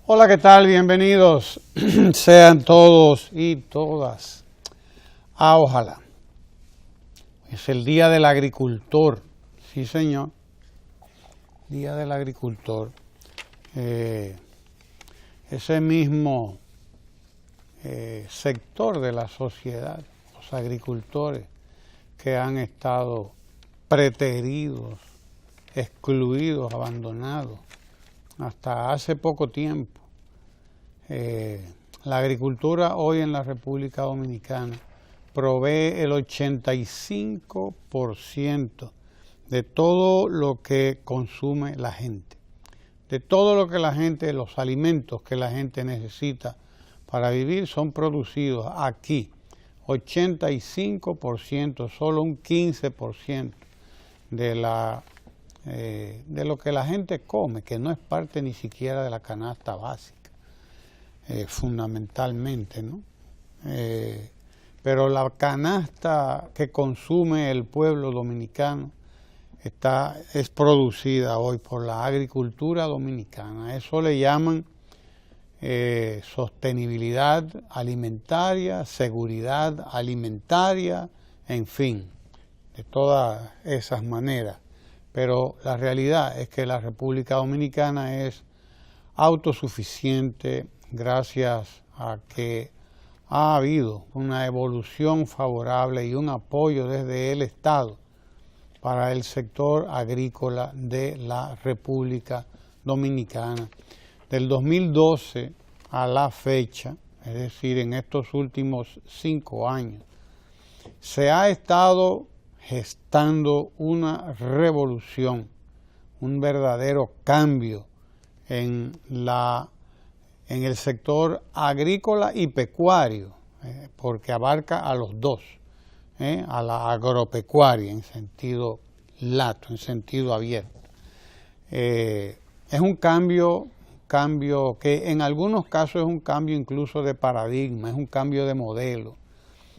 Hola, ¿qué tal? Bienvenidos sean todos y todas a Ojalá. Es el Día del Agricultor, sí señor, Día del Agricultor. Ese mismo sector de la sociedad, los agricultores que han estado preteridos, excluidos, abandonados, hasta hace poco tiempo. La agricultura hoy en la República Dominicana provee el 85% de todo lo que consume la gente, de todo lo que la gente, los alimentos que la gente necesita para vivir son producidos aquí. 85%, solo un 15% de lo que la gente come, que no es parte ni siquiera de la canasta básica, fundamentalmente, ¿no? Pero la canasta que consume el pueblo dominicano es producida hoy por la agricultura dominicana. Eso le llaman sostenibilidad alimentaria, seguridad alimentaria, en fin, de todas esas maneras. Pero la realidad es que la República Dominicana es autosuficiente gracias a que ha habido una evolución favorable y un apoyo desde el Estado para el sector agrícola de la República Dominicana. Del 2012 a la fecha, es decir, en estos últimos 5 años, se ha estado gestando una revolución, un verdadero cambio en el sector agrícola y pecuario, porque abarca a los dos, a la agropecuaria en sentido lato, en sentido abierto. Es un cambio que en algunos casos es un cambio incluso de paradigma, es un cambio de modelo.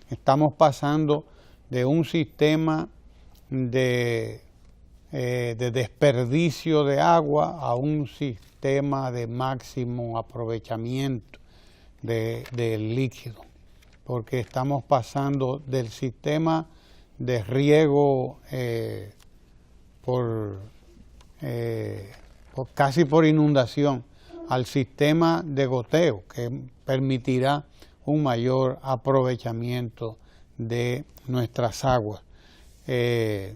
Estamos pasando de un sistema de desperdicio de agua a un sistema de máximo aprovechamiento del líquido, porque estamos pasando del sistema de riego casi por inundación al sistema de goteo, que permitirá un mayor aprovechamiento de nuestras aguas. Pero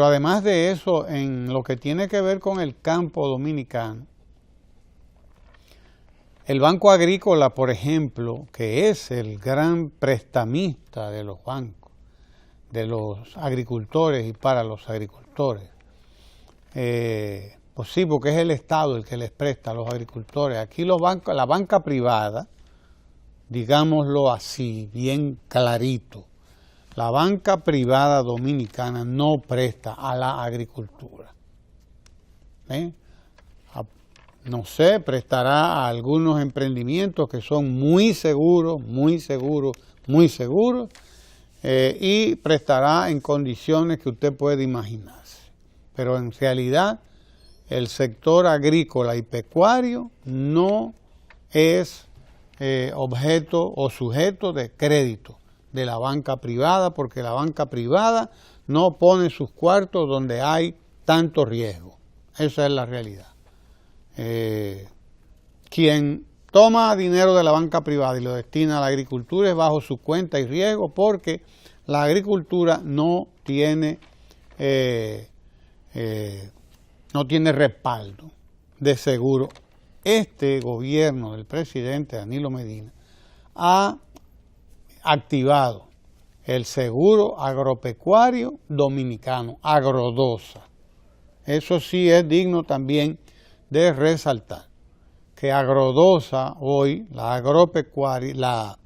además de eso, en lo que tiene que ver con el campo dominicano, el Banco Agrícola, por ejemplo, que es el gran prestamista de los bancos, de los agricultores y para los agricultores, pues sí, porque es el Estado el que les presta a los agricultores. Aquí los bancos, la banca privada, digámoslo así, bien clarito, la banca privada dominicana no presta a la agricultura. No sé, prestará a algunos emprendimientos que son muy seguros, y prestará en condiciones que usted puede imaginarse. Pero en realidad el sector agrícola y pecuario no es objeto o sujeto de crédito de la banca privada, porque la banca privada no pone sus cuartos donde hay tanto riesgo. Esa es la realidad. Quien toma dinero de la banca privada y lo destina a la agricultura es bajo su cuenta y riesgo, porque la agricultura no tiene respaldo de seguro. Este gobierno del presidente Danilo Medina ha activado el seguro agropecuario dominicano, Agrodosa. Eso sí es digno también de resaltar, que Agrodosa hoy, la agropecuaria, la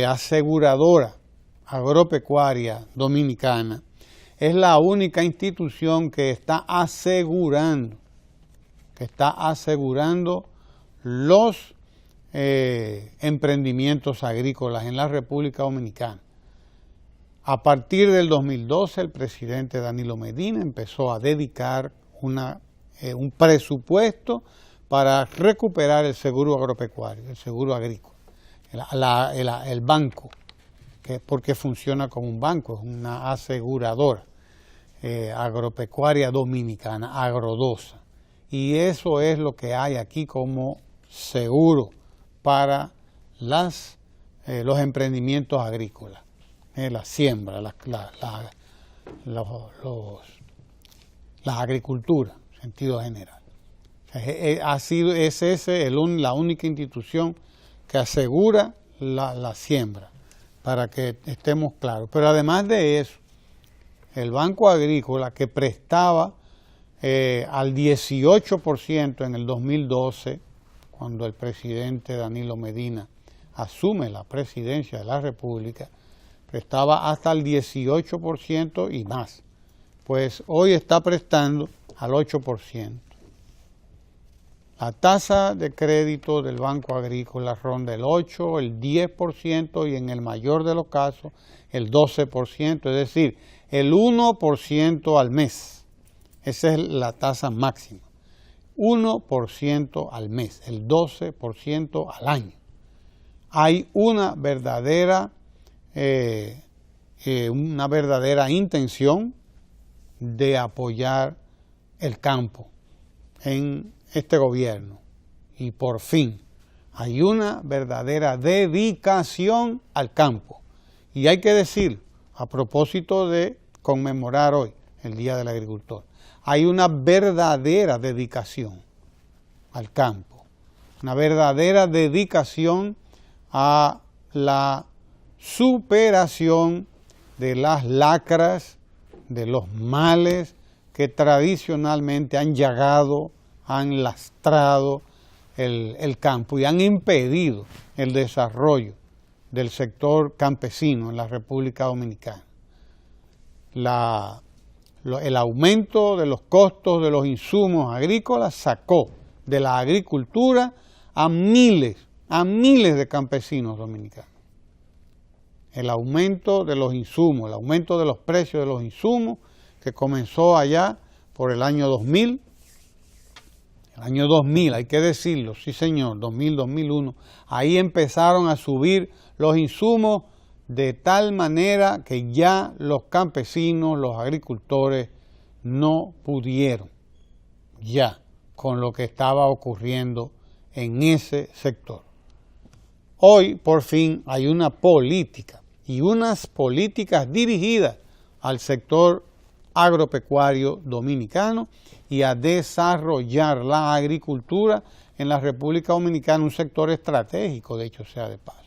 aseguradora agropecuaria dominicana, es la única institución que está asegurando los emprendimientos agrícolas en la República Dominicana. A partir del 2012, el presidente Danilo Medina empezó a dedicar un presupuesto para recuperar el seguro agropecuario, el seguro agrícola, el banco, porque funciona como un banco, es una aseguradora agropecuaria dominicana, Agrodosa. Y eso es lo que hay aquí como seguro para los emprendimientos agrícolas, la siembra, la agricultura en sentido general. Es la única institución que asegura la siembra, para que estemos claros. Pero además de eso, el Banco Agrícola, que prestaba al 18% en el 2012, cuando el presidente Danilo Medina asume la presidencia de la República, prestaba hasta el 18% y más. Pues hoy está prestando al 8%. La tasa de crédito del Banco Agrícola ronda el 8, el 10% y en el mayor de los casos el 12%, es decir, el 1% al mes. Esa es la tasa máxima. 1% al mes, el 12% al año. Hay una verdadera intención de apoyar el campo en este gobierno, y por fin hay una verdadera dedicación al campo. Y hay que decir, a propósito de conmemorar hoy el Día del Agricultor, hay una verdadera dedicación al campo, una verdadera dedicación a la superación de las lacras, de los males que tradicionalmente han llagado, han lastrado el campo y han impedido el desarrollo del sector campesino en la República Dominicana. El aumento de los costos de los insumos agrícolas sacó de la agricultura a miles de campesinos dominicanos. El aumento de los insumos, el aumento de los precios de los insumos, que comenzó allá por el año 2000, hay que decirlo, sí señor, 2000, 2001, ahí empezaron a subir los insumos de tal manera que ya los campesinos, los agricultores no pudieron ya con lo que estaba ocurriendo en ese sector. Hoy por fin hay una política y unas políticas dirigidas al sector agropecuario dominicano y a desarrollar la agricultura en la República Dominicana, un sector estratégico, de hecho sea de paso.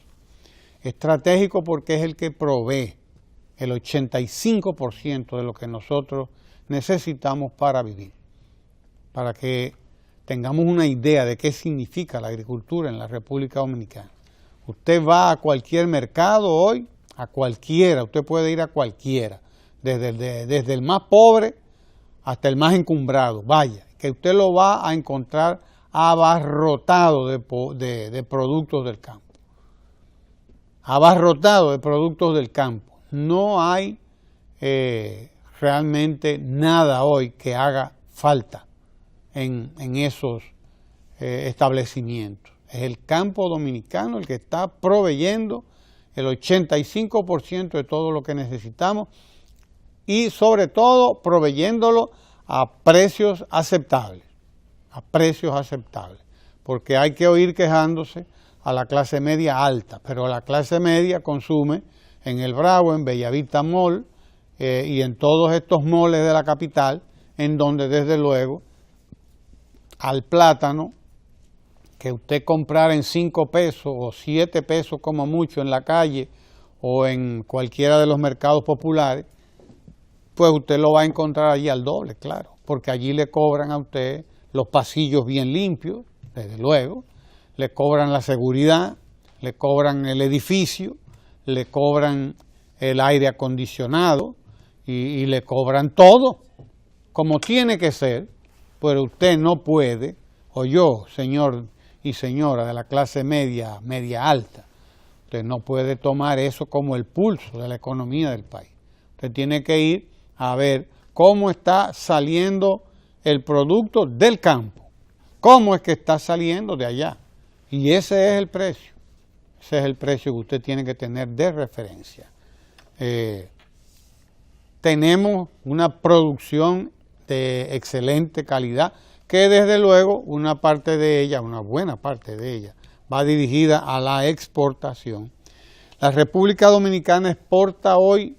Estratégico porque es el que provee el 85% de lo que nosotros necesitamos para vivir. Para que tengamos una idea de qué significa la agricultura en la República Dominicana. Usted va a cualquier mercado hoy, a cualquiera, usted puede ir a cualquiera, desde el más pobre hasta el más encumbrado, vaya, que usted lo va a encontrar abarrotado de productos del campo. Abarrotado de productos del campo. No hay realmente nada hoy que haga falta en esos establecimientos. Es el campo dominicano el que está proveyendo el 85% de todo lo que necesitamos y sobre todo proveyéndolo a precios aceptables, porque hay que oír quejándose a la clase media alta, pero la clase media consume en El Bravo, en Bellavista Mall y en todos estos malls de la capital, en donde desde luego al plátano que usted comprara en 5 pesos o 7 pesos como mucho en la calle o en cualquiera de los mercados populares, pues usted lo va a encontrar allí al doble, claro, porque allí le cobran a usted los pasillos bien limpios, desde luego, le cobran la seguridad, le cobran el edificio, le cobran el aire acondicionado y le cobran todo, como tiene que ser, pero usted no puede, o yo, señor y señora de la clase media, media alta, usted no puede tomar eso como el pulso de la economía del país. Usted tiene que ir a ver cómo está saliendo el producto del campo, cómo es que está saliendo de allá. Y ese es el precio. Ese es el precio que usted tiene que tener de referencia. Tenemos una producción de excelente calidad, que desde luego una parte de ella, una buena parte de ella, va dirigida a la exportación. La República Dominicana exporta hoy,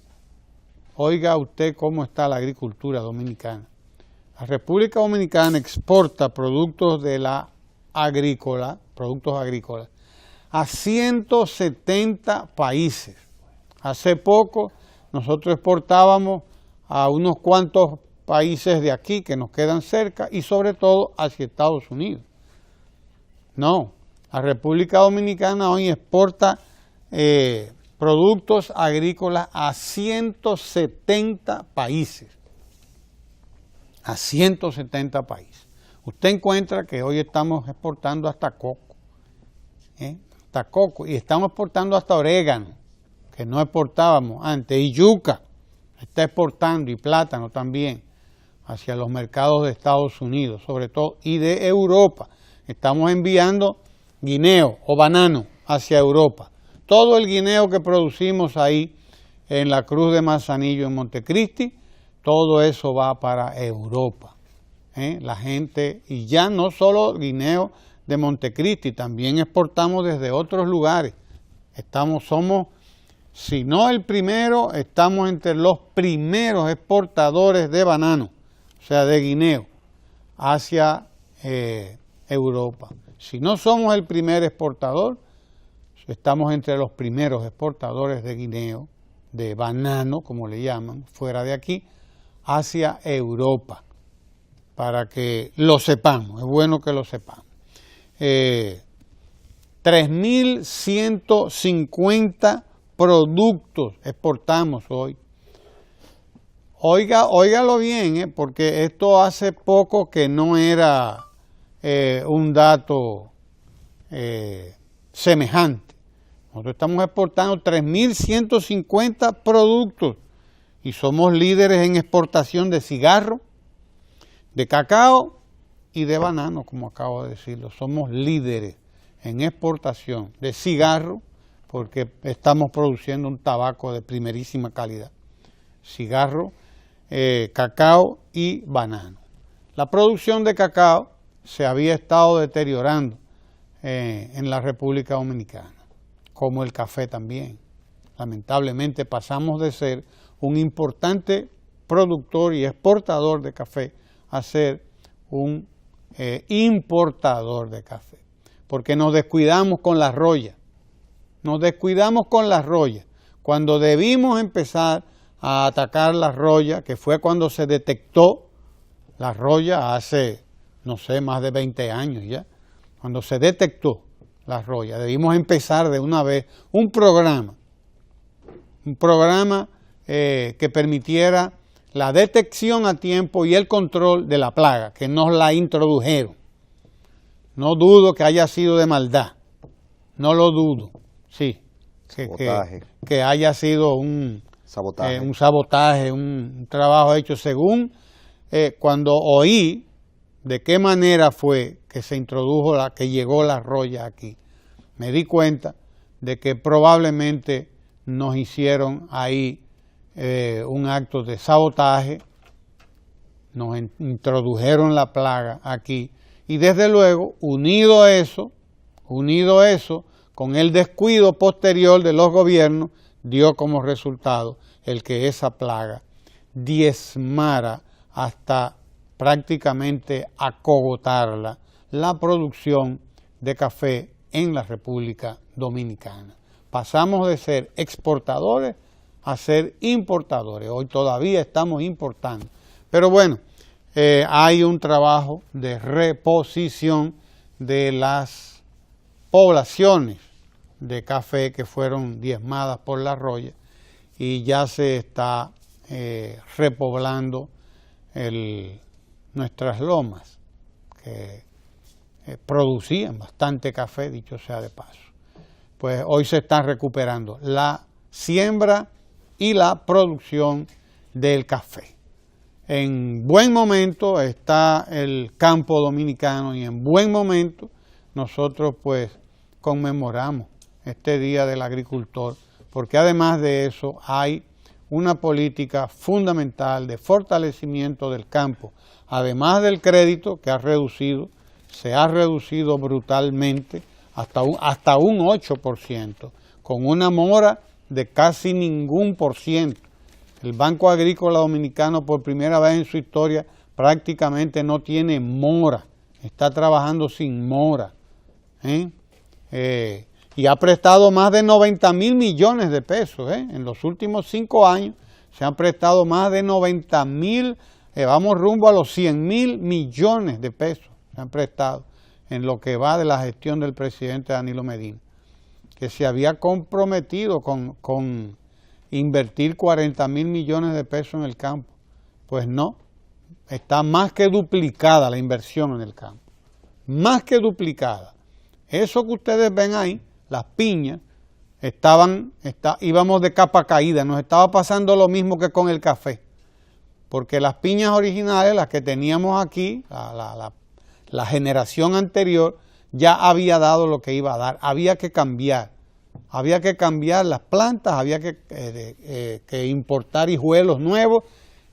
oiga usted cómo está la agricultura dominicana. La República Dominicana exporta productos de la agrícola, productos agrícolas, a 170 países. Hace poco nosotros exportábamos a unos cuantos países de aquí que nos quedan cerca y sobre todo hacia Estados Unidos. No, la República Dominicana hoy exporta productos agrícolas a 170 países. A 170 países. Usted encuentra que hoy estamos exportando hasta coco. Hasta coco. Y estamos exportando hasta orégano, que no exportábamos antes. Y yuca está exportando, y plátano también, hacia los mercados de Estados Unidos, sobre todo, y de Europa. Estamos enviando guineo o banano hacia Europa. Todo el guineo que producimos ahí en la Cruz de Manzanillo, en Montecristi, todo eso va para Europa. La gente, y ya no solo guineo de Montecristi, también exportamos desde otros lugares. Somos, si no el primero, estamos entre los primeros exportadores de banano, o sea, de guineo, hacia Europa. Si no somos el primer exportador, estamos entre los primeros exportadores de guineo, de banano, como le llaman, fuera de aquí, hacia Europa, para que lo sepamos, es bueno que lo sepamos. 3.150 productos exportamos hoy. Óigalo bien, porque esto hace poco que no era un dato semejante. Nosotros estamos exportando 3.150 productos y somos líderes en exportación de cigarro, de cacao y de banano, como acabo de decirlo. Somos líderes en exportación de cigarro porque estamos produciendo un tabaco de primerísima calidad. Cigarro, cacao y banano. La producción de cacao se había estado deteriorando en la República Dominicana, como el café también. Lamentablemente pasamos de ser un importante productor y exportador de café a ser un importador de café, porque nos descuidamos con la roya. Nos descuidamos con la roya. Cuando debimos empezar a atacar la roya, que fue cuando se detectó la roya hace, no sé, más de 20 años ya, cuando se detectó la roya, debimos empezar de una vez un programa que permitiera la detección a tiempo y el control de la plaga, que nos la introdujeron. No dudo que haya sido de maldad, no lo dudo, sí, que haya sido un sabotaje, un trabajo hecho según cuando oí de qué manera fue que se introdujo, que llegó la roya aquí. Me di cuenta de que probablemente nos hicieron ahí un acto de sabotaje, nos introdujeron la plaga aquí y desde luego, unido a eso, con el descuido posterior de los gobiernos, dio como resultado el que esa plaga diezmara hasta prácticamente acogotarla la producción de café en la República Dominicana. Pasamos de ser exportadores a ser importadores. Hoy todavía estamos importando. Pero bueno, hay un trabajo de reposición de las poblaciones de café que fueron diezmadas por la roya y ya se está repoblando nuestras lomas que producían bastante café, dicho sea de paso. Pues hoy se está recuperando la siembra y la producción del café. en buen momento está el campo dominicano y en buen momento nosotros pues conmemoramos este Día del Agricultor, porque además de eso hay una política fundamental de fortalecimiento del campo, además del crédito que se ha reducido brutalmente hasta un 8%, con una mora de casi ningún por ciento. El Banco Agrícola Dominicano por primera vez en su historia prácticamente no tiene mora, está trabajando sin mora. Y ha prestado más de 90.000 millones de pesos. En los últimos 5 años se han prestado más de 90.000, vamos rumbo a los 100.000 millones de pesos se han prestado en lo que va de la gestión del presidente Danilo Medina, que se había comprometido con invertir 40.000 millones de pesos en el campo. Pues no, está más que duplicada la inversión en el campo, más que duplicada. Eso que ustedes ven ahí, las piñas, íbamos de capa caída, nos estaba pasando lo mismo que con el café, porque las piñas originales, las que teníamos aquí, la generación anterior, ya había dado lo que iba a dar, había que cambiar las plantas, había que importar hijuelos nuevos,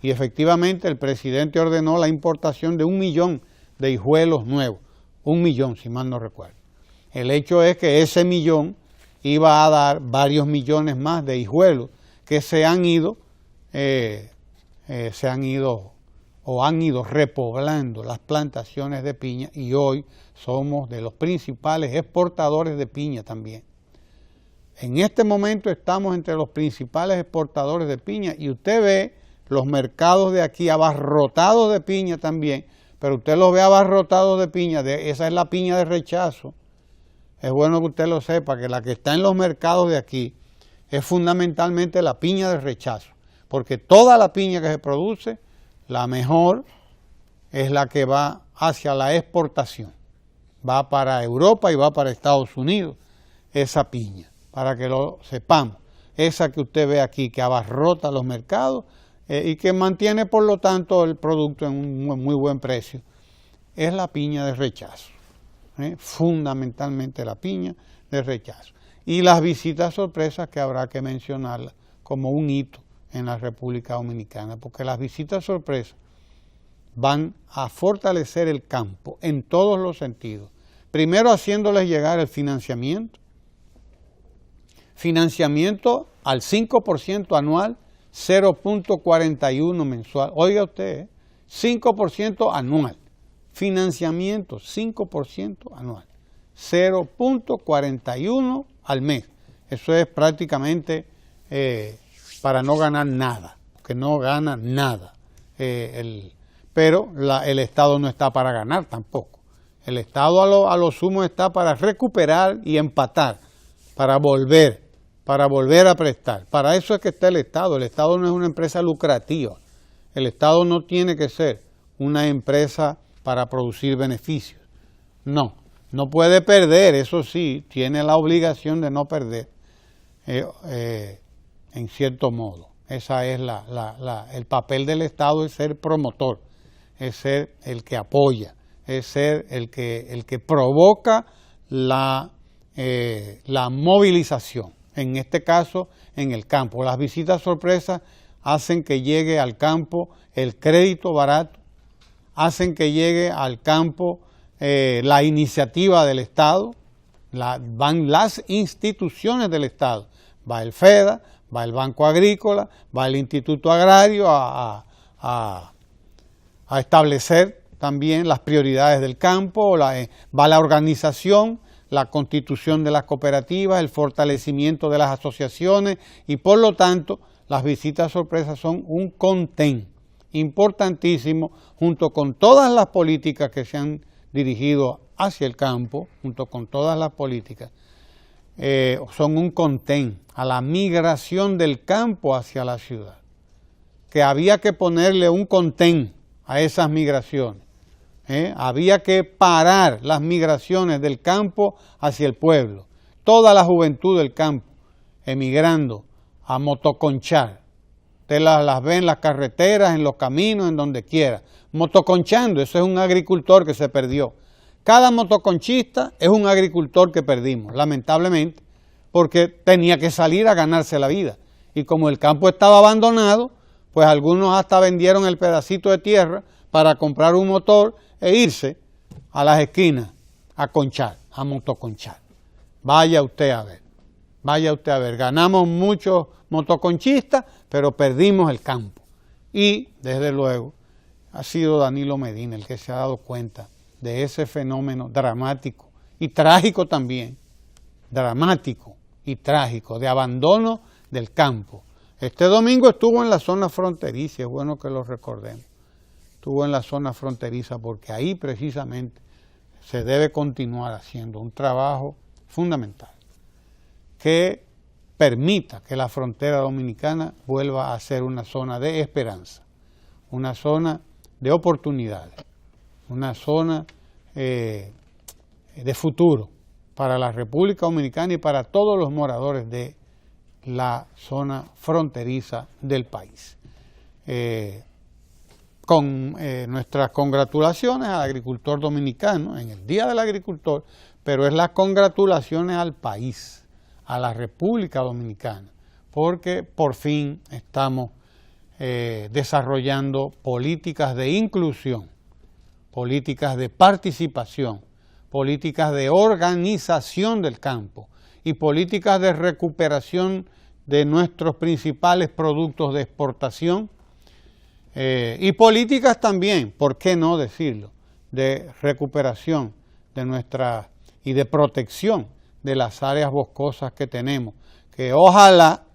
y efectivamente el presidente ordenó la importación de 1 millón de hijuelos nuevos, 1 millón si mal no recuerdo. El hecho es que ese millón iba a dar varios millones más de hijuelos que han ido repoblando las plantaciones de piña, y hoy somos de los principales exportadores de piña también. En este momento estamos entre los principales exportadores de piña, y usted ve los mercados de aquí abarrotados de piña también, pero usted los ve abarrotados de piña, esa es la piña de rechazo. Es bueno que usted lo sepa, que la que está en los mercados de aquí es fundamentalmente la piña de rechazo, porque toda la piña que se produce, la mejor es la que va hacia la exportación, va para Europa y va para Estados Unidos, esa piña, para que lo sepamos, esa que usted ve aquí, que abarrota los mercados y que mantiene por lo tanto el producto en un muy buen precio, es la piña de rechazo. Fundamentalmente la piña de rechazo. Y las visitas sorpresas, que habrá que mencionarlas como un hito en la República Dominicana, porque las visitas sorpresas van a fortalecer el campo en todos los sentidos. Primero, haciéndoles llegar el financiamiento al 5% anual, 0.41 mensual. Oiga usted, 5% anual. Financiamiento 5% anual, 0.41 al mes. Eso es prácticamente para no ganar nada, porque no gana nada. Pero el Estado no está para ganar tampoco. El Estado a lo sumo está para recuperar y empatar, para volver a prestar. Para eso es que está el Estado. El Estado no es una empresa lucrativa. El Estado no tiene que ser una empresa para producir beneficios. No puede perder, eso sí, tiene la obligación de no perder, en cierto modo. Esa es el papel del Estado, es ser promotor, es ser el que apoya, es ser el que provoca la movilización, en este caso en el campo. Las visitas sorpresas hacen que llegue al campo el crédito barato, hacen que llegue al campo la iniciativa del Estado, van las instituciones del Estado, va el FEDA, va el Banco Agrícola, va el Instituto Agrario a establecer también las prioridades del campo, va la organización, la constitución de las cooperativas, el fortalecimiento de las asociaciones, y por lo tanto las visitas sorpresas son un contén importantísimo, junto con todas las políticas que se han dirigido hacia el campo, junto con todas las políticas, son un contén a la migración del campo hacia la ciudad, que había que ponerle un contén a esas migraciones, había que parar las migraciones del campo hacia el pueblo, toda la juventud del campo emigrando a motoconchar, Usted las ve en las carreteras, en los caminos, en donde quiera. Motoconchando, eso es un agricultor que se perdió. Cada motoconchista es un agricultor que perdimos, lamentablemente, porque tenía que salir a ganarse la vida. Y como el campo estaba abandonado, pues algunos hasta vendieron el pedacito de tierra para comprar un motor e irse a las esquinas a conchar, a motoconchar. Vaya usted a ver, ganamos muchos motoconchistas, pero perdimos el campo. Y, desde luego, ha sido Danilo Medina el que se ha dado cuenta de ese fenómeno dramático y trágico también, dramático y trágico, de abandono del campo. Este domingo estuvo en la zona fronteriza, es bueno que lo recordemos. Estuvo en la zona fronteriza porque ahí precisamente se debe continuar haciendo un trabajo fundamental que permita que la frontera dominicana vuelva a ser una zona de esperanza, una zona de oportunidades, una zona de futuro para la República Dominicana y para todos los moradores de la zona fronteriza del país. Con nuestras congratulaciones al agricultor dominicano en el Día del Agricultor, pero es las congratulaciones al país, a la República Dominicana, porque por fin estamos desarrollando políticas de inclusión, políticas de participación, políticas de organización del campo y políticas de recuperación de nuestros principales productos de exportación y políticas también, ¿por qué no decirlo?, de recuperación de y de protección de las áreas boscosas que tenemos, que ojalá,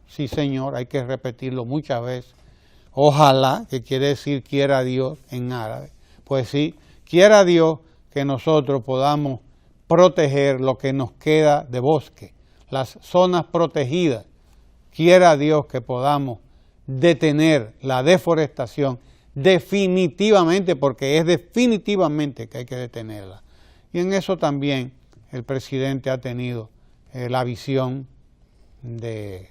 sí señor, hay que repetirlo muchas veces, ojalá, que quiere decir quiera Dios en árabe, pues sí, quiera Dios que nosotros podamos proteger lo que nos queda de bosque, las zonas protegidas, quiera Dios que podamos detener la deforestación definitivamente, porque es definitivamente que hay que detenerla. Y en eso también el presidente ha tenido la visión de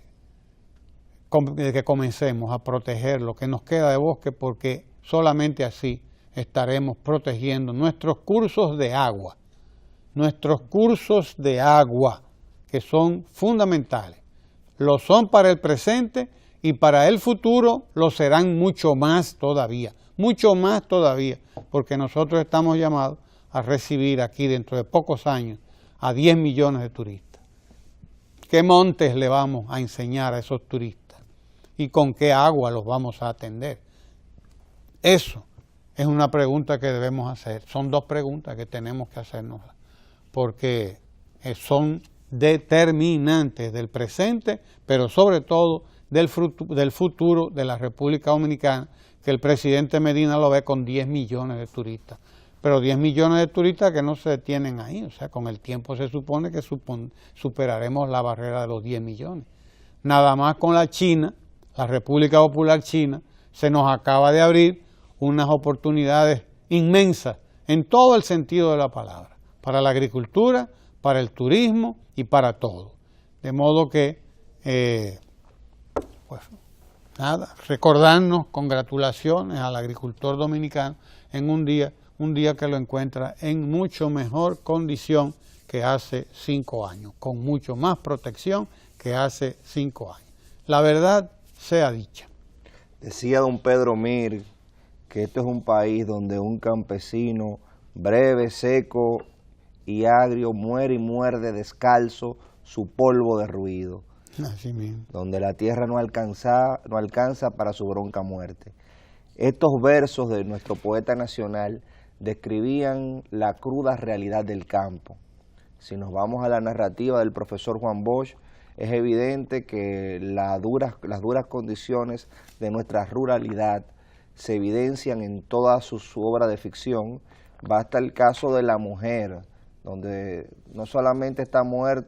que comencemos a proteger lo que nos queda de bosque, porque solamente así estaremos protegiendo nuestros cursos de agua, que son fundamentales. Lo son para el presente y para el futuro lo serán mucho más todavía, porque nosotros estamos llamados a recibir aquí dentro de pocos años a 10 millones de turistas. ¿Qué montes le vamos a enseñar a esos turistas? ¿Y con qué agua los vamos a atender? Eso es una pregunta que debemos hacer. Son dos preguntas que tenemos que hacernos, porque son determinantes del presente, pero sobre todo del futuro de la República Dominicana, que el presidente Medina lo ve con 10 millones de turistas. Pero 10 millones de turistas que no se detienen ahí, o sea, con el tiempo se supone que superaremos la barrera de los 10 millones. Nada más con la China, la República Popular China, se nos acaba de abrir unas oportunidades inmensas en todo el sentido de la palabra, para la agricultura, para el turismo y para todo. De modo que, pues nada, recordarnos congratulaciones al agricultor dominicano en un día que lo encuentra en mucho mejor condición que hace 5 años, con mucho más protección que hace 5 años. La verdad sea dicha. Decía don Pedro Mir que este es un país donde un campesino breve, seco y agrio muere y muerde descalzo su polvo derruido. Así mismo. Donde la tierra no alcanza para su bronca muerte. Estos versos de nuestro poeta nacional describían la cruda realidad del campo. Si nos vamos a la narrativa del profesor Juan Bosch, es evidente que las duras condiciones de nuestra ruralidad se evidencian en toda su obra de ficción. Basta el caso de la mujer, donde no solamente muere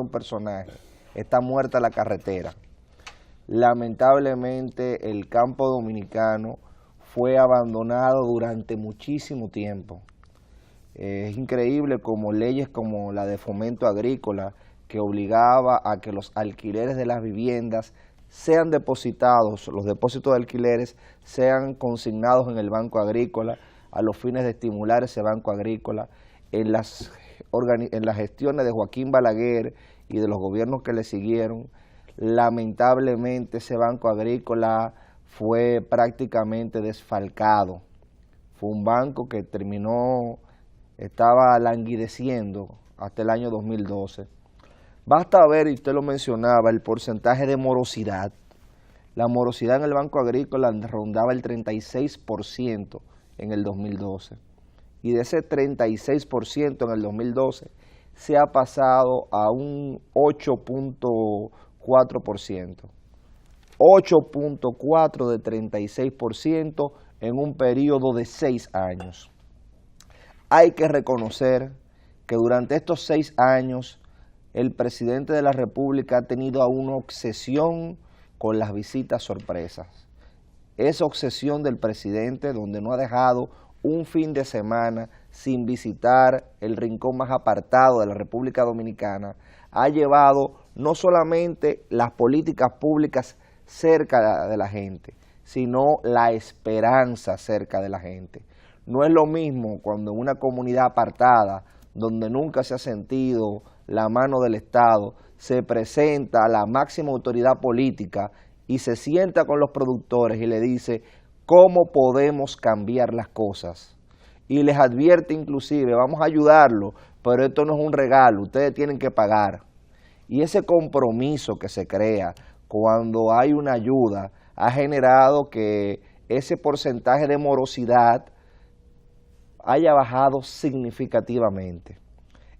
un personaje, está muerta la carretera. Lamentablemente el campo dominicano fue abandonado durante muchísimo tiempo. Es increíble como leyes como la de fomento agrícola, que obligaba a que los alquileres de las viviendas sean depositados, los depósitos de alquileres sean consignados en el Banco Agrícola a los fines de estimular ese Banco Agrícola. En las gestiones de Joaquín Balaguer y de los gobiernos que le siguieron, lamentablemente ese Banco Agrícola fue prácticamente desfalcado. Fue un banco que estaba languideciendo hasta el año 2012. Basta ver, y usted lo mencionaba, el porcentaje de morosidad. La morosidad en el Banco Agrícola rondaba el 36% en el 2012. Y de ese 36% en el 2012 se ha pasado a un 8.4%. 8.4% de 36% en un periodo de 6 años. Hay que reconocer que durante estos 6 años el presidente de la República ha tenido una obsesión con las visitas sorpresas. Esa obsesión del presidente, donde no ha dejado un fin de semana sin visitar el rincón más apartado de la República Dominicana, ha llevado no solamente las políticas públicas cerca de la gente, sino la esperanza cerca de la gente. No es lo mismo cuando en una comunidad apartada, donde nunca se ha sentido la mano del Estado, se presenta a la máxima autoridad política y se sienta con los productores y le dice cómo podemos cambiar las cosas. Y les advierte inclusive, vamos a ayudarlo, pero esto no es un regalo, ustedes tienen que pagar. Y ese compromiso que se crea cuando hay una ayuda ha generado que ese porcentaje de morosidad haya bajado significativamente.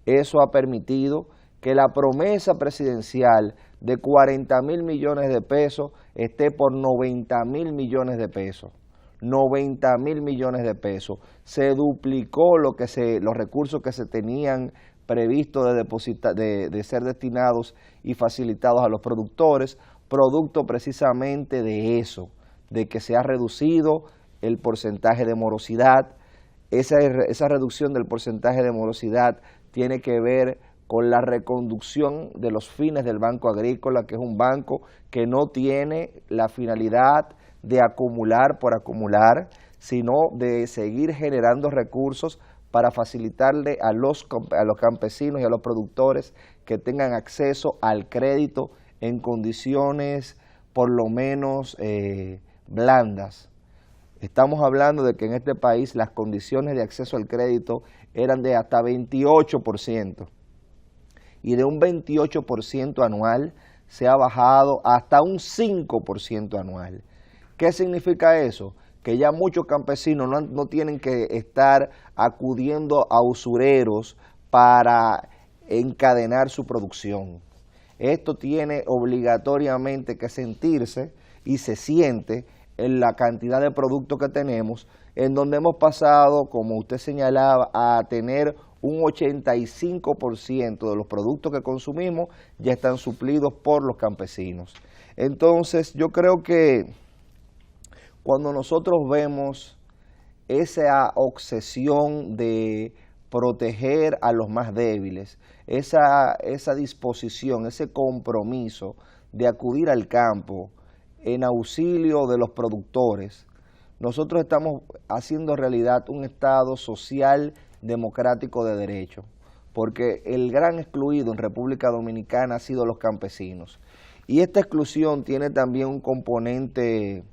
Eso ha permitido que la promesa presidencial de 40.000 millones de pesos esté por 90.000 millones de pesos. 90.000 millones de pesos. Se duplicó los recursos que se tenían previstos de ser destinados y facilitados a los productores, producto precisamente de eso, de que se ha reducido el porcentaje de morosidad. Esa reducción del porcentaje de morosidad tiene que ver con la reconducción de los fines del Banco Agrícola, que es un banco que no tiene la finalidad de acumular por acumular, sino de seguir generando recursos para facilitarle a los campesinos y a los productores que tengan acceso al crédito en condiciones por lo menos blandas. Estamos hablando de que en este país las condiciones de acceso al crédito eran de hasta 28%. Y de un 28% anual se ha bajado hasta un 5% anual. ¿Qué significa eso? Que ya muchos campesinos no tienen que estar acudiendo a usureros para encadenar su producción. Esto tiene obligatoriamente que sentirse y se siente en la cantidad de productos que tenemos, en donde hemos pasado, como usted señalaba, a tener un 85% de los productos que consumimos ya están suplidos por los campesinos. Entonces, yo creo que cuando nosotros vemos esa obsesión de proteger a los más débiles, esa disposición, ese compromiso de acudir al campo en auxilio de los productores, nosotros estamos haciendo realidad un Estado social democrático de derecho, porque el gran excluido en República Dominicana ha sido los campesinos. Y esta exclusión tiene también un componente,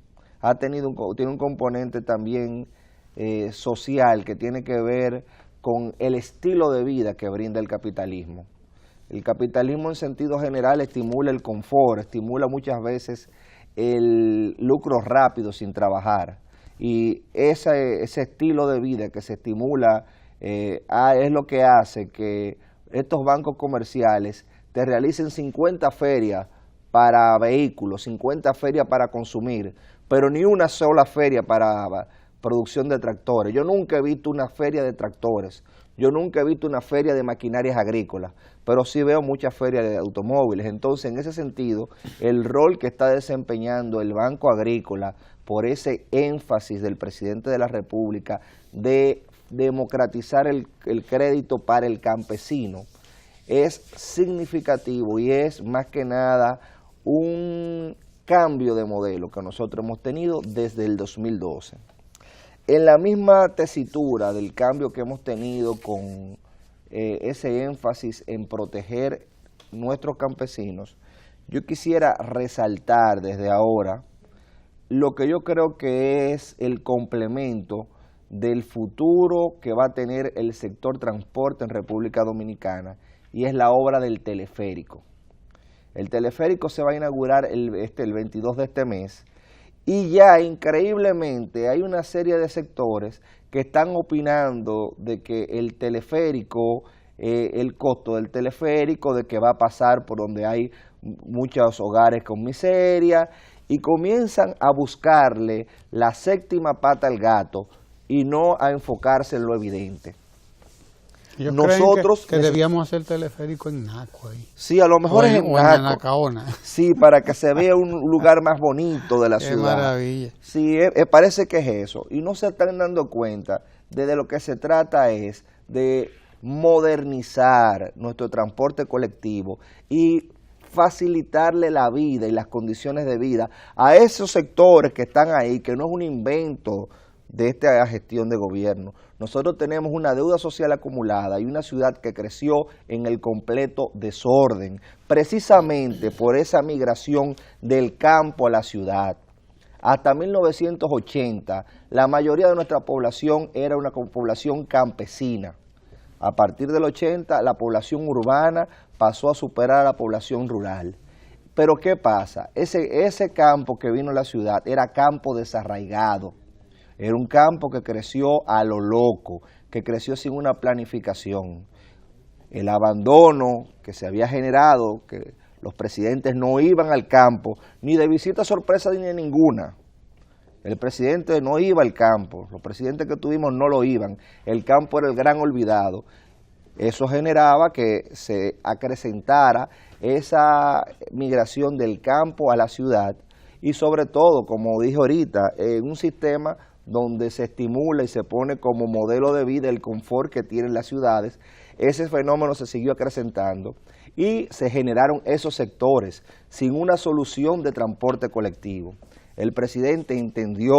tiene un componente también social que tiene que ver con el estilo de vida que brinda el capitalismo. El capitalismo en sentido general estimula el confort, estimula muchas veces el lucro rápido sin trabajar. Y ese estilo de vida que se estimula es lo que hace que estos bancos comerciales te realicen 50 ferias para vehículos, 50 ferias para consumir, pero ni una sola feria para producción de tractores. Yo nunca he visto una feria de tractores, yo nunca he visto una feria de maquinarias agrícolas, pero sí veo muchas ferias de automóviles. Entonces, en ese sentido, el rol que está desempeñando el Banco Agrícola por ese énfasis del presidente de la República de democratizar el crédito para el campesino, es significativo y es más que nada un cambio de modelo que nosotros hemos tenido desde el 2012. En la misma tesitura del cambio que hemos tenido con ese énfasis en proteger nuestros campesinos, yo quisiera resaltar desde ahora lo que yo creo que es el complemento del futuro que va a tener el sector transporte en República Dominicana, y es la obra del teleférico. El teleférico se va a inaugurar el 22 de este mes, y ya increíblemente hay una serie de sectores que están opinando de que el teleférico, el costo del teleférico, de que va a pasar por donde hay muchos hogares con miseria, y comienzan a buscarle la séptima pata al gato y no a enfocarse en lo evidente. Nosotros que debíamos hacer teleférico en Naco ahí. Sí, a lo mejor es en Naco. Anacaona. Sí, para que se vea un lugar más bonito de la ciudad. Qué maravilla. Sí, parece que es eso. Y no se están dando cuenta de lo que se trata es de modernizar nuestro transporte colectivo y facilitarle la vida y las condiciones de vida a esos sectores que están ahí, que no es un invento de esta gestión de gobierno. Nosotros tenemos una deuda social acumulada y una ciudad que creció en el completo desorden, precisamente por esa migración del campo a la ciudad. Hasta 1980, la mayoría de nuestra población era una población campesina. A partir del 80, la población urbana pasó a superar a la población rural. Pero ¿qué pasa? Ese campo que vino a la ciudad era campo desarraigado. Era un campo que creció a lo loco, que creció sin una planificación. El abandono que se había generado, que los presidentes no iban al campo, ni de visita sorpresa ni de ninguna. El presidente no iba al campo, los presidentes que tuvimos no lo iban, el campo era el gran olvidado. Eso generaba que se acrecentara esa migración del campo a la ciudad y sobre todo, como dije ahorita, en un sistema donde se estimula y se pone como modelo de vida el confort que tienen las ciudades, ese fenómeno se siguió acrecentando y se generaron esos sectores sin una solución de transporte colectivo. El presidente entendió,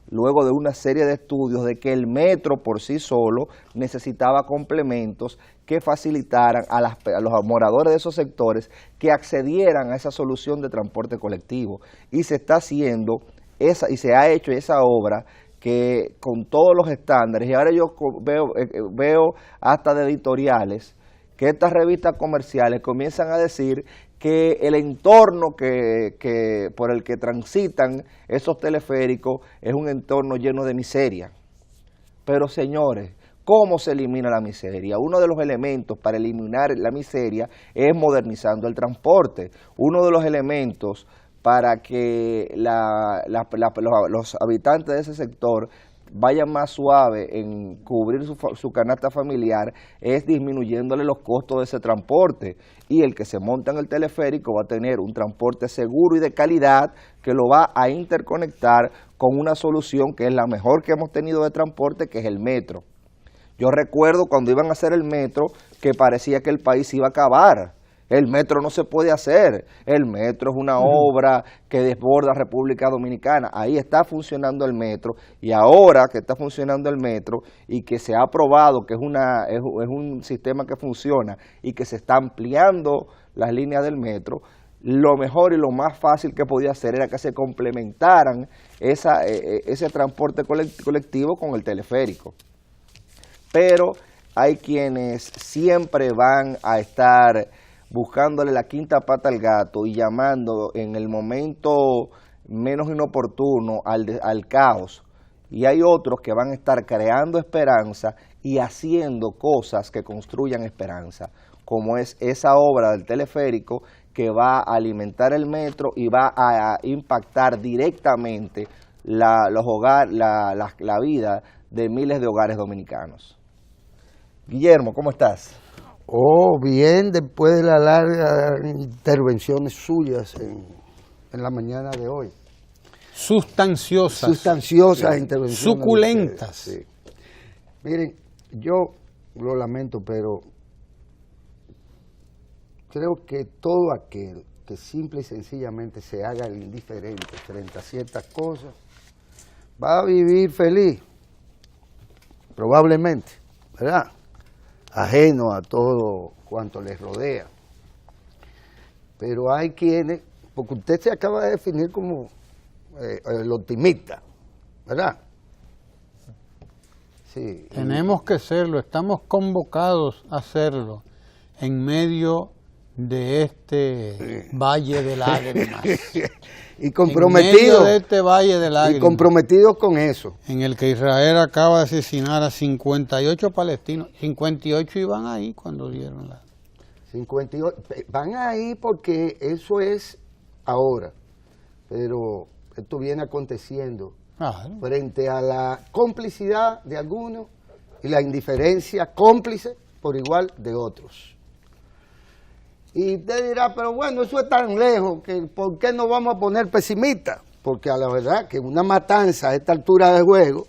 luego de una serie de estudios, de que el metro por sí solo necesitaba complementos que facilitaran a los moradores de esos sectores que accedieran a esa solución de transporte colectivo. Y se está haciendo y se ha hecho esa obra que con todos los estándares, y ahora yo veo hasta de editoriales que estas revistas comerciales comienzan a decir que el entorno por el que transitan esos teleféricos es un entorno lleno de miseria. Pero señores, ¿cómo se elimina la miseria? Uno de los elementos para eliminar la miseria es modernizando el transporte. Uno de los elementos para que los habitantes de ese sector vayan más suave en cubrir su canasta familiar es disminuyéndole los costos de ese transporte, y el que se monta en el teleférico va a tener un transporte seguro y de calidad que lo va a interconectar con una solución que es la mejor que hemos tenido de transporte, que es el metro. Yo recuerdo cuando iban a hacer el metro que parecía que el país iba a acabar. El metro no se puede hacer, el metro es una obra que desborda República Dominicana. Ahí está funcionando el metro, y ahora que está funcionando el metro y que se ha aprobado que es un sistema que funciona y que se está ampliando las líneas del metro, lo mejor y lo más fácil que podía hacer era que se complementaran ese transporte colectivo con el teleférico. Pero hay quienes siempre van a estar buscándole la quinta pata al gato y llamando en el momento menos inoportuno al caos. Y hay otros que van a estar creando esperanza y haciendo cosas que construyan esperanza, como es esa obra del teleférico que va a alimentar el metro y va a impactar directamente la vida de miles de hogares dominicanos. Guillermo, ¿cómo estás? Oh, bien, después de las largas intervenciones suyas en la mañana de hoy. Sustanciosas. Sustanciosas intervenciones. Suculentas. Sí. Miren, yo lo lamento, pero creo que todo aquel que simple y sencillamente se haga el indiferente frente a ciertas cosas, va a vivir feliz, probablemente, ¿verdad? Ajeno a todo cuanto les rodea. Pero hay quienes, porque usted se acaba de definir como el optimista, ¿verdad? Sí. Tenemos que serlo, estamos convocados a hacerlo en medio de este valle de lágrimas. Y comprometidos. En medio de este valle de lágrimas. Y comprometidos con eso. En el que Israel acaba de asesinar a 58 palestinos. 58 iban ahí cuando dieron la... 58. Van ahí porque eso es ahora. Pero esto viene aconteciendo frente a la complicidad de algunos y la indiferencia cómplice por igual de otros. Y usted dirá, pero bueno, eso es tan lejos, que ¿por qué no vamos a poner pesimistas? Porque a la verdad que una matanza a esta altura de juego,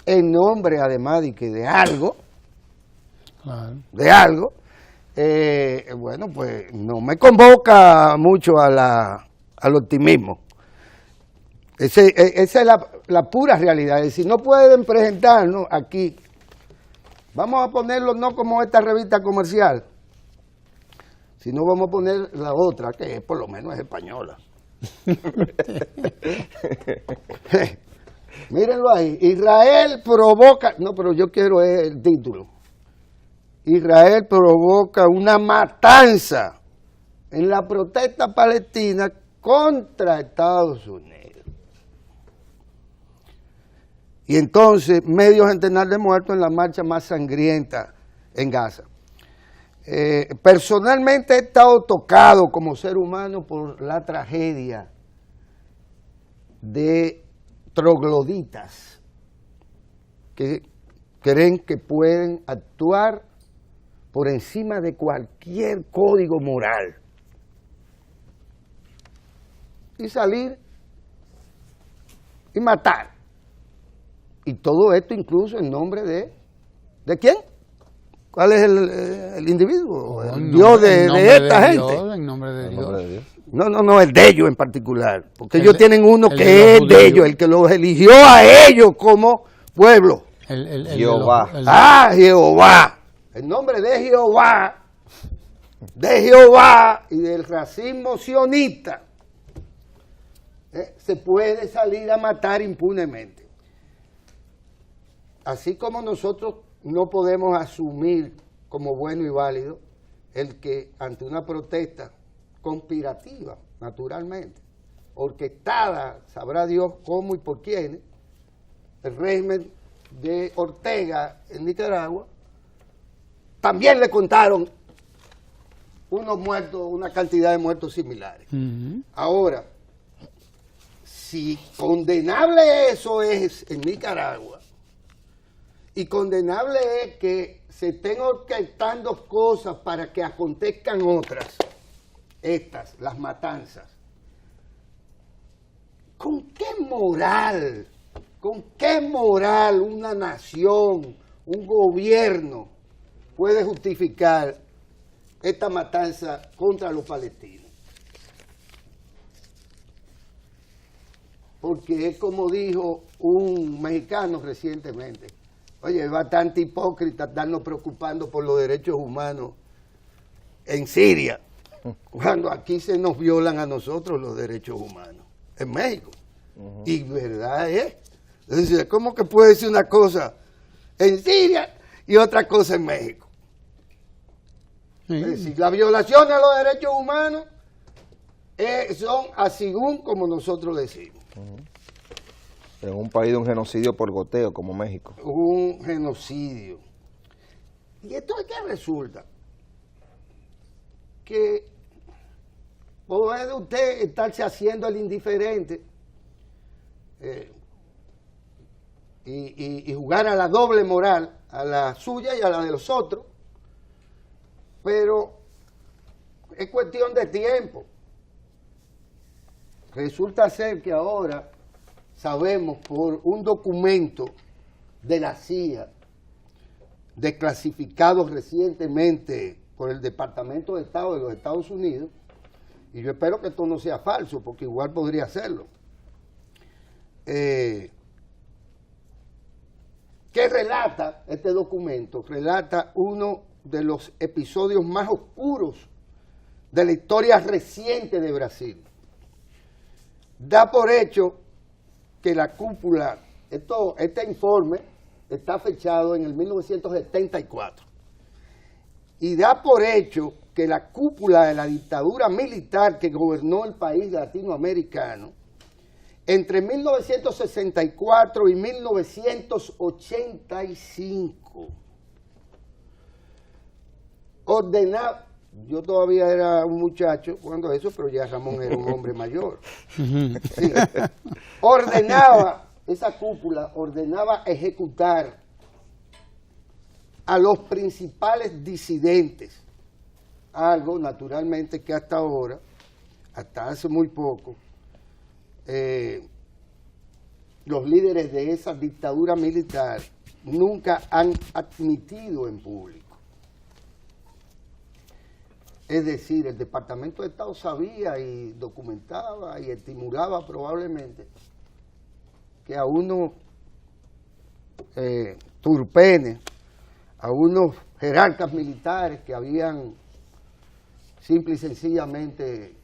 en nombre además de que de algo, bueno, pues no me convoca mucho al optimismo. Esa es la pura realidad. Es decir, no pueden presentarnos aquí, vamos a ponerlo no como esta revista comercial, sino vamos a poner la otra, que por lo menos es española. Mírenlo ahí. Israel provoca, no, pero yo quiero el título. Israel provoca una matanza en la protesta palestina contra Estados Unidos. Y entonces, medio centenar de muertos en la marcha más sangrienta en Gaza. Personalmente he estado tocado como ser humano por la tragedia de trogloditas que creen que pueden actuar por encima de cualquier código moral y salir y matar. Y todo esto incluso en nombre ¿de quién? ¿Cuál es el individuo? El Dios de esta gente. En nombre de Dios. No, el de ellos en particular. Porque ellos tienen uno que es de ellos, el que los eligió a ellos como pueblo. Jehová. Jehová. En nombre de Jehová y del racismo sionista, se puede salir a matar impunemente. Así como nosotros no podemos asumir como bueno y válido el que ante una protesta conspirativa, naturalmente, orquestada, sabrá Dios cómo y por quién, el régimen de Ortega en Nicaragua, también le contaron unos muertos, una cantidad de muertos similares. Ahora, si condenable eso es en Nicaragua, y condenable es que se estén orquestando cosas para que acontezcan otras, las matanzas. ¿Con qué moral una nación, un gobierno puede justificar esta matanza contra los palestinos? Porque es como dijo un mexicano recientemente, oye, es bastante hipócrita estarnos preocupando por los derechos humanos en Siria, cuando aquí se nos violan a nosotros los derechos humanos, en México. Y verdad es. Entonces, ¿cómo que puede ser una cosa en Siria y otra cosa en México? Es decir, la violación a los derechos humanos son así como nosotros decimos. En un país de un genocidio por goteo como México. Un genocidio. ¿Y esto es qué resulta? Que puede usted estarse haciendo el indiferente y jugar a la doble moral, a la suya y a la de los otros, pero es cuestión de tiempo. Resulta ser que ahora sabemos por un documento de la CIA, desclasificado recientemente por el Departamento de Estado de los Estados Unidos, y yo espero que esto no sea falso, porque igual podría serlo, que relata, este documento, relata uno de los episodios más oscuros de la historia reciente de Brasil. Da por hecho que la cúpula, este informe está fechado en el 1974, y da por hecho que la cúpula de la dictadura militar que gobernó el país latinoamericano entre 1964 y 1985 ordenaba, yo todavía era un muchacho cuando eso, pero ya Ramón era un hombre mayor, sí, esa cúpula ordenaba ejecutar a los principales disidentes, algo naturalmente que hasta ahora, hasta hace muy poco, los líderes de esa dictadura militar nunca han admitido en público. Es decir, el Departamento de Estado sabía y documentaba y estimulaba probablemente que a unos turpenes, a unos jerarcas militares que habían simple y sencillamente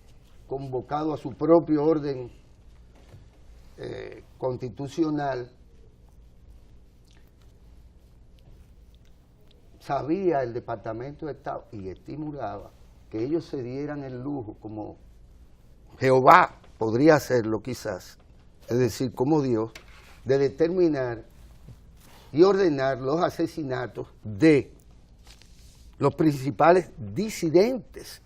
convocado a su propio orden constitucional, sabía el Departamento de Estado y estimulaba que ellos se dieran el lujo, como Jehová podría hacerlo quizás, es decir, como Dios, de determinar y ordenar los asesinatos de los principales disidentes.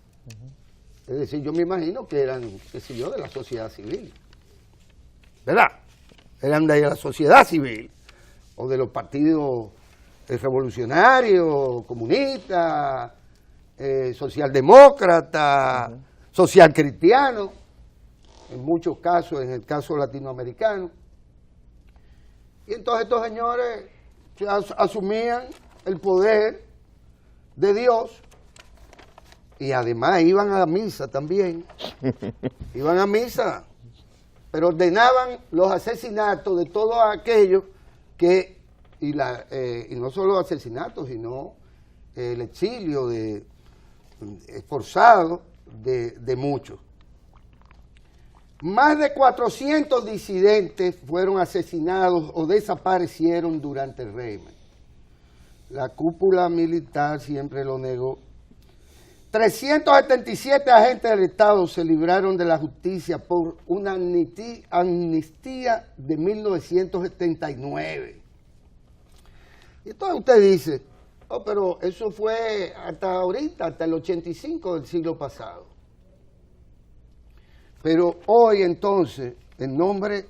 Es decir, yo me imagino que eran, qué sé yo, de la sociedad civil, ¿verdad? Eran de la sociedad civil, o de los partidos revolucionarios, comunistas, socialdemócratas, social cristianos, en muchos casos, en el caso latinoamericano. Y entonces estos señores asumían el poder de Dios y además iban a la misa también, iban a misa, pero ordenaban los asesinatos de todos aquellos que, y no solo asesinatos, sino el exilio forzado de muchos. Más de 400 disidentes fueron asesinados o desaparecieron durante el régimen. La cúpula militar siempre lo negó. 377 agentes del Estado se libraron de la justicia por una amnistía de 1979. Y entonces usted dice, oh, pero eso fue hasta ahorita, hasta el 85 del siglo pasado. Pero hoy entonces, en nombre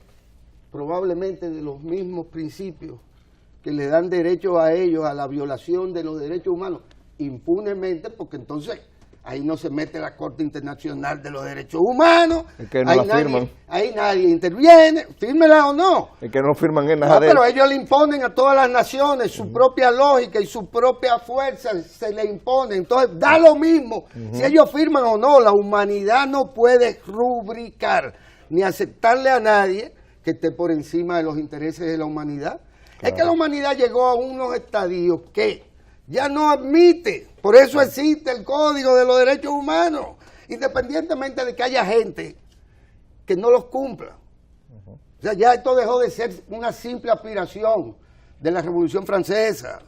probablemente de los mismos principios que le dan derecho a ellos a la violación de los derechos humanos, impunemente, porque entonces ahí no se mete la Corte Internacional de los Derechos Humanos, es que no la firman. Ahí nadie interviene, fírmela o no. Es que no firman en nada de pero ellos le imponen a todas las naciones su propia lógica y su propia fuerza, se le impone. Entonces da lo mismo si ellos firman o no. La humanidad no puede rubricar ni aceptarle a nadie que esté por encima de los intereses de la humanidad. Claro. Es que la humanidad llegó a unos estadios que ya no admite, por eso existe el Código de los Derechos Humanos, independientemente de que haya gente que no los cumpla. O sea, ya esto dejó de ser una simple aspiración de la Revolución Francesa.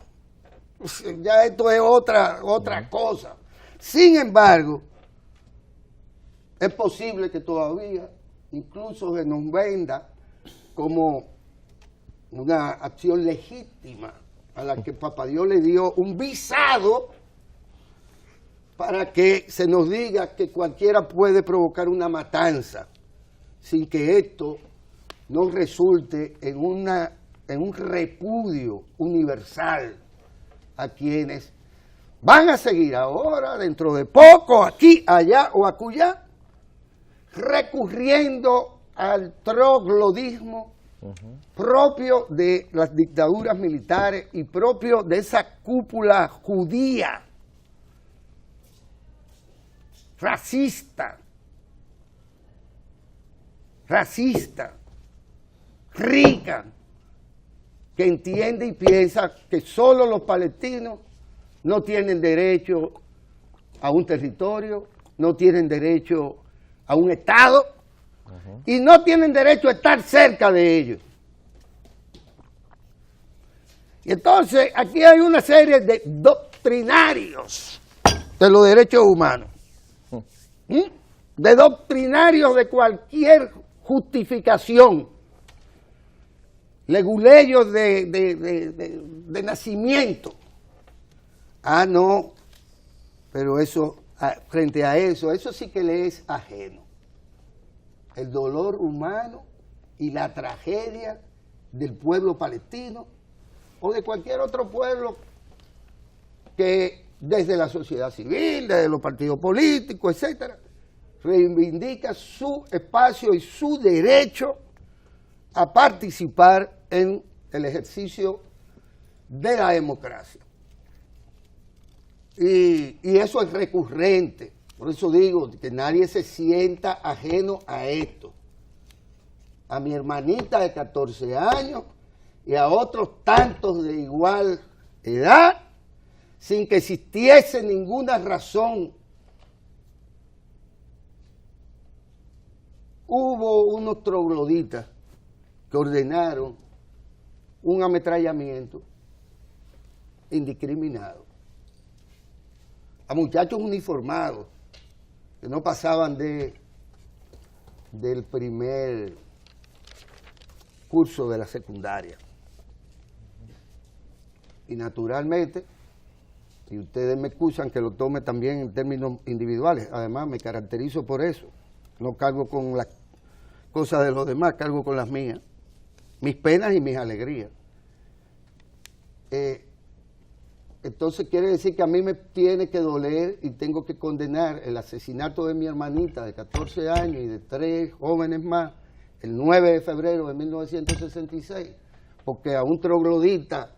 Ya esto es otra cosa. Sin embargo, es posible que todavía incluso se nos venda como una acción legítima a la que Papá Dios le dio un visado para que se nos diga que cualquiera puede provocar una matanza sin que esto no resulte en un repudio universal a quienes van a seguir ahora, dentro de poco, aquí, allá o acullá, recurriendo al troglodismo propio de las dictaduras militares y propio de esa cúpula judía racista, rica, que entiende y piensa que solo los palestinos no tienen derecho a un territorio, no tienen derecho a un Estado y no tienen derecho a estar cerca de ellos. Y entonces aquí hay una serie de doctrinarios de los derechos humanos, de doctrinarios de cualquier justificación, leguleyos de nacimiento. Ah, no, pero eso, frente a eso sí que le es ajeno. El dolor humano y la tragedia del pueblo palestino o de cualquier otro pueblo que desde la sociedad civil, desde los partidos políticos, etcétera, reivindica su espacio y su derecho a participar en el ejercicio de la democracia. Y eso es recurrente, por eso digo que nadie se sienta ajeno a esto. A mi hermanita de 14 años y a otros tantos de igual edad, sin que existiese ninguna razón. Hubo unos trogloditas que ordenaron un ametrallamiento indiscriminado a muchachos uniformados que no pasaban del primer curso de la secundaria. Y naturalmente, y ustedes me excusan que lo tome también en términos individuales, además me caracterizo por eso, no cargo con las cosas de los demás, cargo con las mías, mis penas y mis alegrías. Entonces quiere decir que a mí me tiene que doler y tengo que condenar el asesinato de mi hermanita de 14 años y de 3 jóvenes más el 9 de febrero de 1966, porque a un troglodita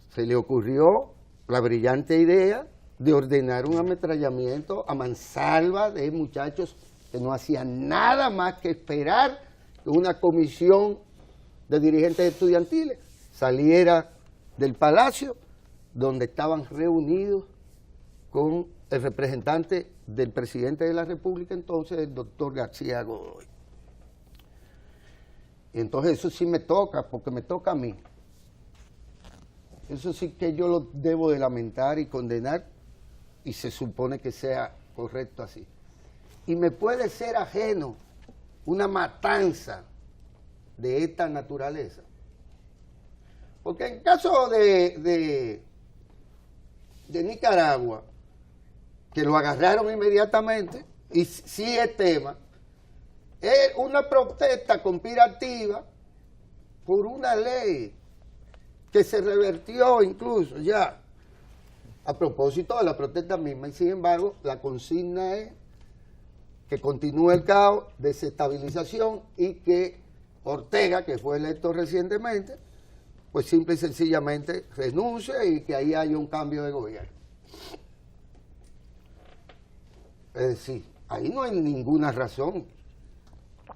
se le ocurrió la brillante idea de ordenar un ametrallamiento a mansalva de muchachos que no hacían nada más que esperar que una comisión de dirigentes estudiantiles saliera del palacio donde estaban reunidos con el representante del presidente de la República entonces, el doctor García Godoy. Y entonces eso sí me toca, porque me toca a mí. Eso sí que yo lo debo de lamentar y condenar, y se supone que sea correcto así. Y me puede ser ajeno una matanza de esta naturaleza. Porque en caso de Nicaragua, que lo agarraron inmediatamente, y sí es tema, es una protesta conspirativa por una ley que se revertió incluso ya a propósito de la protesta misma, y sin embargo la consigna es que continúe el caos, desestabilización, y que Ortega, que fue electo recientemente, pues simple y sencillamente renuncie y que ahí haya un cambio de gobierno. Es decir, ahí no hay ninguna razón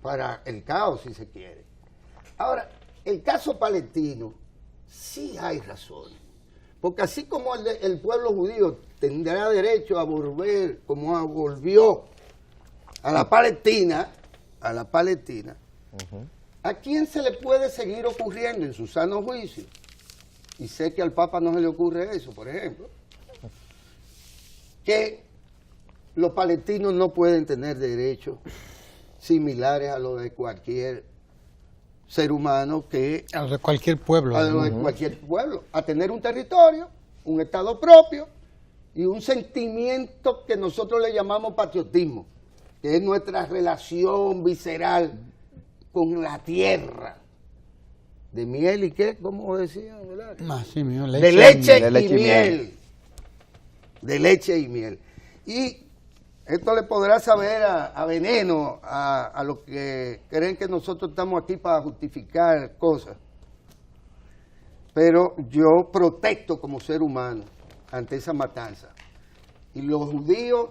para el caos, si se quiere. Ahora, el caso palestino, sí hay razones, porque así como el pueblo judío tendrá derecho a volver, como volvió a la Palestina, ¿a quién se le puede seguir ocurriendo en su sano juicio? Y sé que al Papa no se le ocurre eso, por ejemplo, que los palestinos no pueden tener derechos similares a los de cualquier ser humano que... A los de cualquier pueblo. A los de cualquier pueblo. A tener un territorio, un estado propio y un sentimiento que nosotros le llamamos patriotismo, que es nuestra relación visceral con la tierra. De miel y qué, ¿cómo decían? Sí, mío, de leche y miel. De leche y miel. Y esto le podrá saber a veneno a los que creen que nosotros estamos aquí para justificar cosas. Pero yo protesto como ser humano ante esa matanza. Y los judíos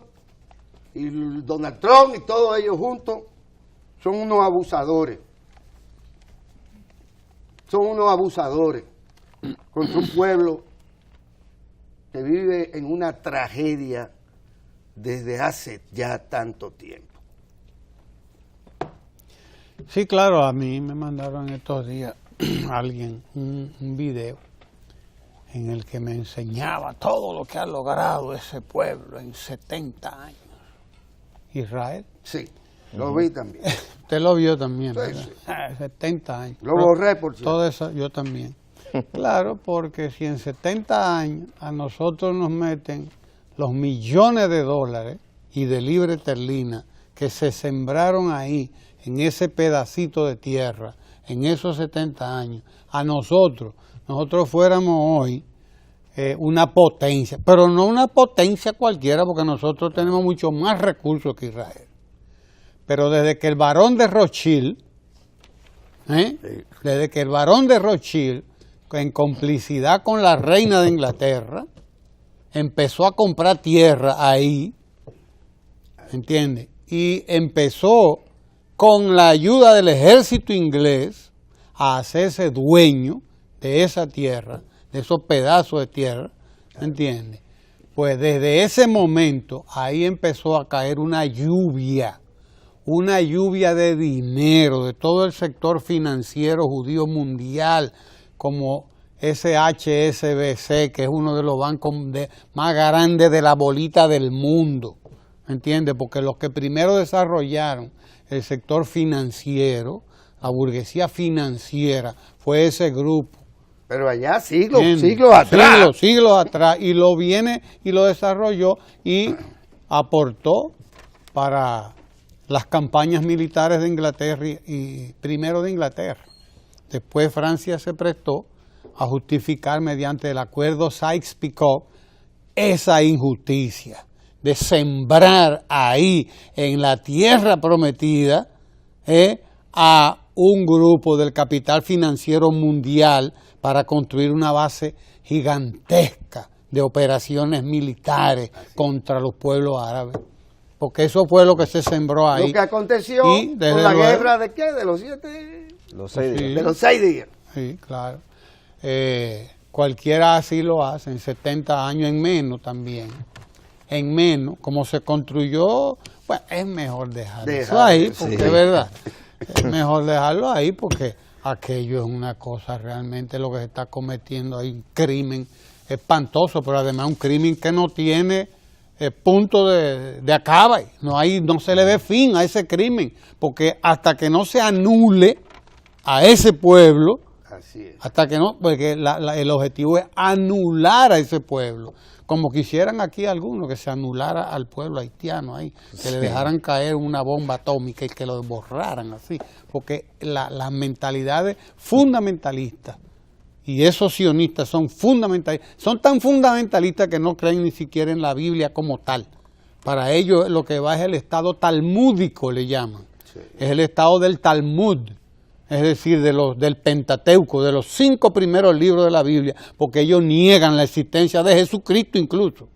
y Donald Trump y todos ellos juntos son unos abusadores. Son unos abusadores contra un pueblo que vive en una tragedia desde hace ya tanto tiempo. Sí, claro, a mí me mandaron estos días alguien un video en el que me enseñaba todo lo que ha logrado ese pueblo en 70 años. Israel. Sí, lo vi también. Usted lo vio también, Sí, ¿verdad? sí. 70 años. Lo borré, por cierto. Todo eso, yo también. Claro, porque si en 70 años a nosotros nos meten los millones de dólares y de libra esterlina que se sembraron ahí, en ese pedacito de tierra, en esos 70 años, a nosotros fuéramos hoy una potencia, pero no una potencia cualquiera, porque nosotros tenemos mucho más recursos que Israel. Pero desde que el barón de Rothschild, desde que el barón de Rothschild, en complicidad con la reina de Inglaterra, empezó a comprar tierra ahí, ¿entiende? Y empezó con la ayuda del ejército inglés a hacerse dueño de esa tierra, de esos pedazos de tierra, ¿entiende? Pues desde ese momento ahí empezó a caer una lluvia de dinero de todo el sector financiero judío mundial, como ese HSBC, que es uno de los bancos más grandes de la bolita del mundo, ¿entiendes? Porque los que primero desarrollaron el sector financiero, la burguesía financiera, fue ese grupo. Pero allá siglos atrás. Siglos atrás, y lo viene y lo desarrolló y aportó para las campañas militares de Inglaterra y primero de Inglaterra. Después Francia se prestó a justificar mediante el acuerdo Sykes-Picot esa injusticia de sembrar ahí en la tierra prometida a un grupo del capital financiero mundial para construir una base gigantesca de operaciones militares contra los pueblos árabes. Porque eso fue lo que se sembró ahí. Lo que aconteció con la guerra de ¿qué? De los 7... Los 6 días. De los 6 días. Sí, claro. Cualquiera así lo hace, en 70 años, en menos también. En menos, como se construyó, pues es mejor dejarlo eso ahí, porque es verdad. Es mejor dejarlo ahí porque aquello es una cosa realmente lo que se está cometiendo ahí, un crimen espantoso, pero además un crimen que no tiene punto de acabe, no se le ve fin a ese crimen, porque hasta que no se anule a ese pueblo, así es. hasta que no, porque el objetivo es anular a ese pueblo, como quisieran aquí algunos, que se anulara al pueblo haitiano ahí, que le dejaran caer una bomba atómica y que lo borraran así, porque las mentalidades fundamentalistas y esos sionistas son fundamentalistas, son tan fundamentalistas que no creen ni siquiera en la Biblia como tal. Para ellos lo que va es el estado talmúdico, le llaman, es el estado del Talmud, es decir, del Pentateuco, de los 5 primeros libros de la Biblia, porque ellos niegan la existencia de Jesucristo incluso.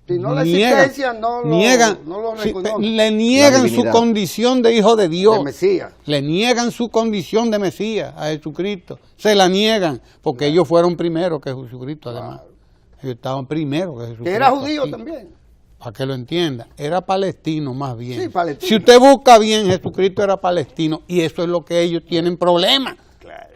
Si no la existencia, no lo reconocen. Le niegan su condición de hijo de Dios. De Mesías. Le niegan su condición de Mesías a Jesucristo. Se la niegan, porque ellos fueron primero que Jesucristo, además. Ellos estaban primero que Jesucristo. Que era judío aquí también. Para que lo entienda, era palestino más bien. Sí, palestino. Si usted busca bien, Jesucristo era palestino, y eso es lo que ellos tienen problemas. Claro.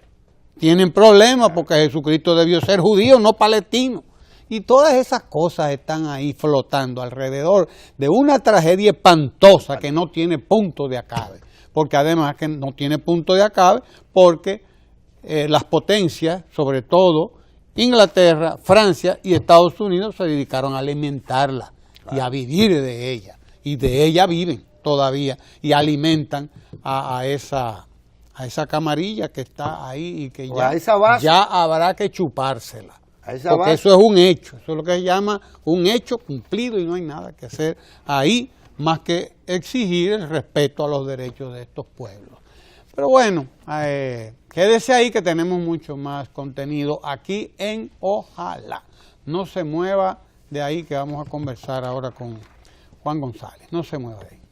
Tienen problemas porque Jesucristo debió ser judío, no palestino. Y todas esas cosas están ahí flotando alrededor de una tragedia espantosa que no tiene punto de acabe. Porque además que no tiene punto de acabe, porque las potencias, sobre todo Inglaterra, Francia y Estados Unidos, se dedicaron a alimentarla y a vivir de ella. Y de ella viven todavía y alimentan a esa camarilla que está ahí y que ya habrá que chupársela. Porque eso es un hecho, eso es lo que se llama un hecho cumplido y no hay nada que hacer ahí más que exigir el respeto a los derechos de estos pueblos. Pero bueno, quédese ahí que tenemos mucho más contenido aquí en Ojalá. No se mueva de ahí que vamos a conversar ahora con Juan González. No se mueva de ahí.